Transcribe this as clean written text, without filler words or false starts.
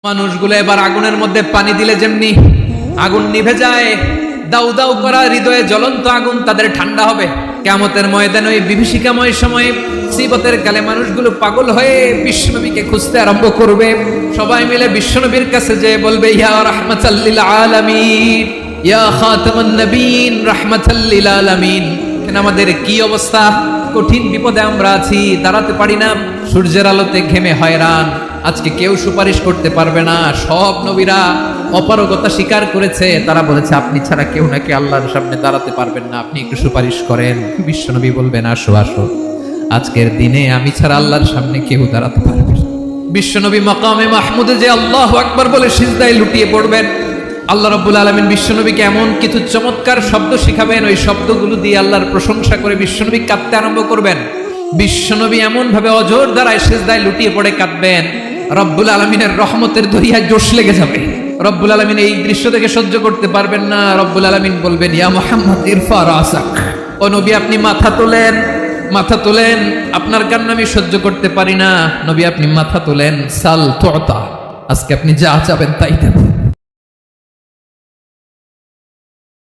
মানুষগুলো এবার আগুনের মধ্যে পানি দিলে যেমনি আগুন নিভে যায়, দাউ দাউ করা হৃদয়ে জ্বলন্ত আগুন তাদের ঠান্ডা হবে। কিয়ামতের ময়দানে ওই বিভীষিকাময় সময়ে মুসিবতের কালে মানুষগুলো পাগল হয়ে বিশ্বনবীকে খুঁজতে আরম্ভ করবে। সবাই মিলে বিশ্বনবীর কাছে যেয়ে বলবে, ইয়া রাহমাতাল লিল আলামিন, ইয়া খাতামান নবীন, রাহমাতাল লিল আলামিন। আমাদের কি অবস্থা, কঠিন বিপদে আমরা আছি, দাঁড়াতে পারি না, সূর্যের আলোতে ঘেমে হয়রান। আজকে কেউ সুপারিশ করতে পারবে না। সব নবীরা অপারগতা স্বীকার করেছে, তারা বলেছে আপনি ছাড়া কেউ নাকি আল্লাহর সামনে দাঁড়াতে পারবেন না, আপনি একটু সুপারিশ করেন। বিশ্বনবী বলবেন, আসো আসো, আজকের দিনে আমি ছাড়া আল্লাহর সামনে কেউ দাঁড়াতে পারবে না। বিশ্বনবী মাকামে মাহমুদে যে আল্লাহু আকবার বলে সিজদায় লুটিয়ে পড়বেন। আল্লাহ রাব্বুল আলামিন বিশ্বনবীকে এমন কিছু চমৎকার শব্দ শিখাবেন, ওই শব্দগুলো দিয়ে আল্লাহর প্রশংসা করে বিশ্বনবী কাঁদতে আরম্ভ করবেন। বিশ্বনবী এমন ভাবে অজর দ্বারায় সিজদায় লুটিয়ে পড়ে কাঁদবেন, রব্বুল আলামিনের রহমতের দরিয়ায় জোশ লেগে যাবে। রব্বুল আলামিন এই দৃশ্য থেকে সহ্য করতে পারবেন না। রব্বুল আলামিন বলবেন, ইয়া মুহাম্মদ ইরফা রাসাক, ও নবী আপনি মাথা তোলেন, মাথা তোলেন, আপনার কান্না আমি সহ্য করতে পারি না। নবী আপনি মাথা তোলেন, সাল তুতা, আজকে আপনি যা চাবেন তাই দেব।